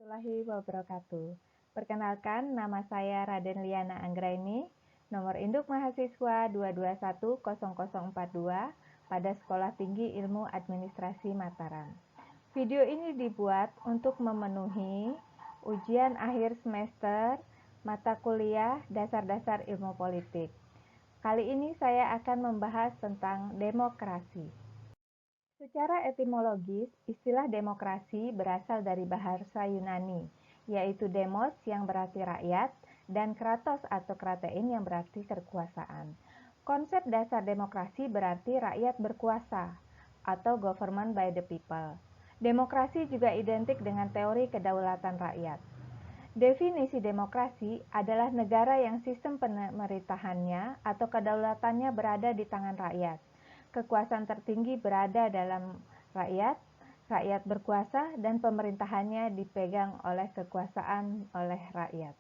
Warahmatullahi wabarakatuh. Perkenalkan, nama saya Raden Liana Anggraini, nomor induk mahasiswa 2210042 pada Sekolah Tinggi Ilmu Administrasi Mataram. Video ini dibuat untuk memenuhi ujian akhir semester mata kuliah Dasar-Dasar Ilmu Politik. Kali ini saya akan membahas tentang demokrasi. Secara etimologis, istilah demokrasi berasal dari bahasa Yunani, yaitu demos yang berarti rakyat dan kratos atau kratein yang berarti kekuasaan. Konsep dasar demokrasi berarti rakyat berkuasa atau government by the people. Demokrasi juga identik dengan teori kedaulatan rakyat. Definisi demokrasi adalah negara yang sistem pemerintahannya atau kedaulatannya berada di tangan rakyat. Kekuasaan tertinggi berada dalam rakyat, rakyat berkuasa, dan pemerintahannya dipegang oleh kekuasaan oleh rakyat.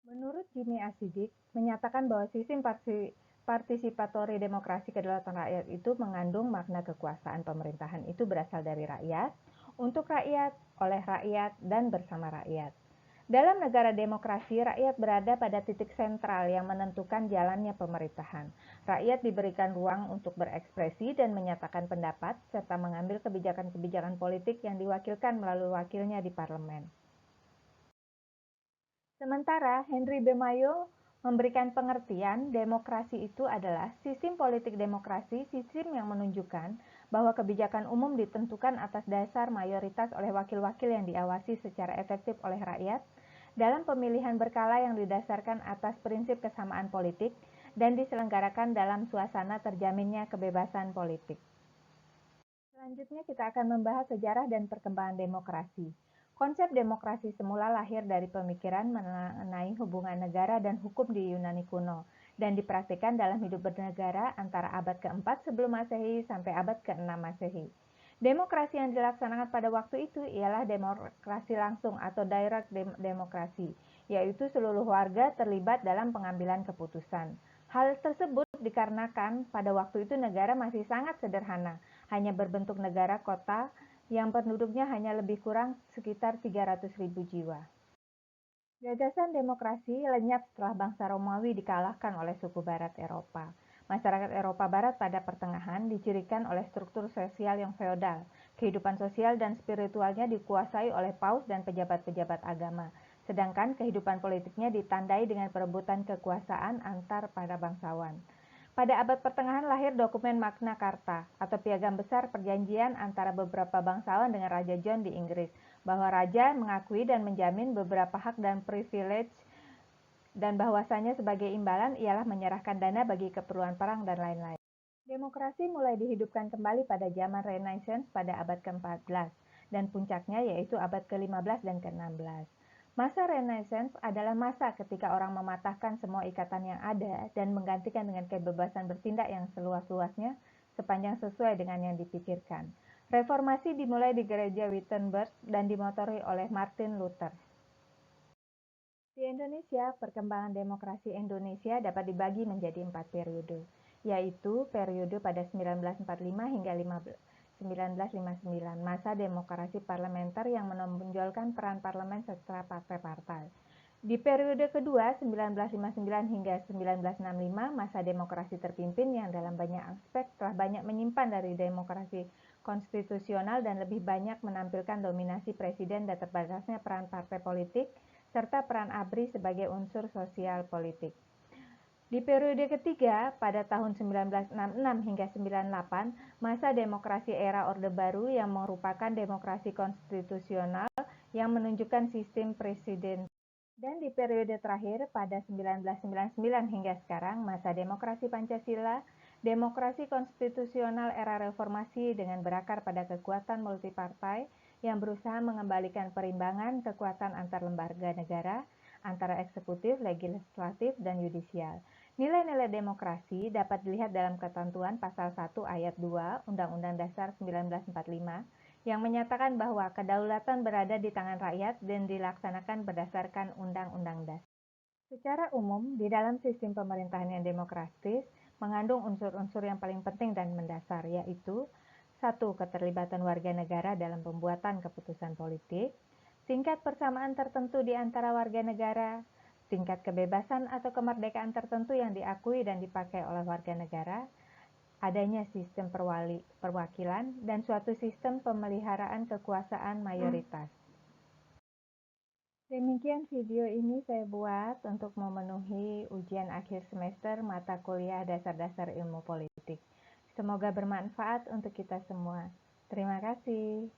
Menurut Jimmy Asidik, menyatakan bahwa sistem partisipatori demokrasi kedaulatan rakyat itu mengandung makna kekuasaan pemerintahan itu berasal dari rakyat, untuk rakyat, oleh rakyat, dan bersama rakyat. Dalam negara demokrasi, rakyat berada pada titik sentral yang menentukan jalannya pemerintahan. Rakyat diberikan ruang untuk berekspresi dan menyatakan pendapat, serta mengambil kebijakan-kebijakan politik yang diwakilkan melalui wakilnya di parlemen. Sementara Henry B. Mayo memberikan pengertian demokrasi itu adalah sistem politik demokrasi, sistem yang menunjukkan bahwa kebijakan umum ditentukan atas dasar mayoritas oleh wakil-wakil yang diawasi secara efektif oleh rakyat dalam pemilihan berkala yang didasarkan atas prinsip kesamaan politik dan diselenggarakan dalam suasana terjaminnya kebebasan politik. Selanjutnya kita akan membahas sejarah dan perkembangan demokrasi. Konsep demokrasi semula lahir dari pemikiran mengenai hubungan negara dan hukum di Yunani kuno dan dipraktikkan dalam hidup bernegara antara abad ke-4 sebelum Masehi sampai abad ke-6 Masehi. Demokrasi yang dilaksanakan pada waktu itu ialah demokrasi langsung atau direct demokrasi, yaitu seluruh warga terlibat dalam pengambilan keputusan. Hal tersebut dikarenakan pada waktu itu negara masih sangat sederhana, hanya berbentuk negara kota yang penduduknya hanya lebih kurang sekitar 300.000 jiwa. Gagasan demokrasi lenyap setelah bangsa Romawi dikalahkan oleh suku Barat Eropa. Masyarakat Eropa Barat pada pertengahan dicirikan oleh struktur sosial yang feodal. Kehidupan sosial dan spiritualnya dikuasai oleh paus dan pejabat-pejabat agama, sedangkan kehidupan politiknya ditandai dengan perebutan kekuasaan antar para bangsawan. Pada abad pertengahan lahir dokumen Magna Carta atau piagam besar perjanjian antara beberapa bangsawan dengan Raja John di Inggris, bahwa raja mengakui dan menjamin beberapa hak dan privilege dan bahwasanya sebagai imbalan ialah menyerahkan dana bagi keperluan perang dan lain-lain. Demokrasi mulai dihidupkan kembali pada zaman Renaissance pada abad ke-14 dan puncaknya yaitu abad ke-15 dan ke-16. Masa Renaissance adalah masa ketika orang mematahkan semua ikatan yang ada dan menggantikan dengan kebebasan bertindak yang seluas-luasnya sepanjang sesuai dengan yang dipikirkan. Reformasi dimulai di gereja Wittenberg dan dimotori oleh Martin Luther. Di Indonesia, perkembangan demokrasi Indonesia dapat dibagi menjadi 4 periode, yaitu periode pada 1945 hingga 1959, masa demokrasi parlementer yang menonjolkan peran parlemen secara partai-partai. Di periode kedua, 1959 hingga 1965, masa demokrasi terpimpin yang dalam banyak aspek telah banyak menyimpan dari demokrasi konstitusional dan lebih banyak menampilkan dominasi presiden dan terbatasnya peran partai politik, serta peran ABRI sebagai unsur sosial politik. Di periode ketiga, pada tahun 1966 hingga 98, masa demokrasi era Orde Baru yang merupakan demokrasi konstitusional yang menunjukkan sistem presiden. Dan di periode terakhir, pada 1999 hingga sekarang, masa demokrasi Pancasila, demokrasi konstitusional era reformasi dengan berakar pada kekuatan multipartai, yang berusaha mengembalikan perimbangan kekuatan antar lembaga negara, antara eksekutif, legislatif, dan yudisial. Nilai-nilai demokrasi dapat dilihat dalam ketentuan pasal 1 ayat 2 Undang-Undang Dasar 1945 yang menyatakan bahwa kedaulatan berada di tangan rakyat dan dilaksanakan berdasarkan Undang-Undang Dasar. Secara umum, di dalam sistem pemerintahan yang demokratis mengandung unsur-unsur yang paling penting dan mendasar, yaitu 1. Keterlibatan warga negara dalam pembuatan keputusan politik. tingkat persamaan tertentu di antara warga negara, tingkat kebebasan atau kemerdekaan tertentu yang diakui dan dipakai oleh warga negara, adanya sistem perwakilan, dan suatu sistem pemeliharaan kekuasaan mayoritas. Demikian video ini saya buat untuk memenuhi ujian akhir semester mata kuliah dasar-dasar ilmu politik. Semoga bermanfaat untuk kita semua. Terima kasih.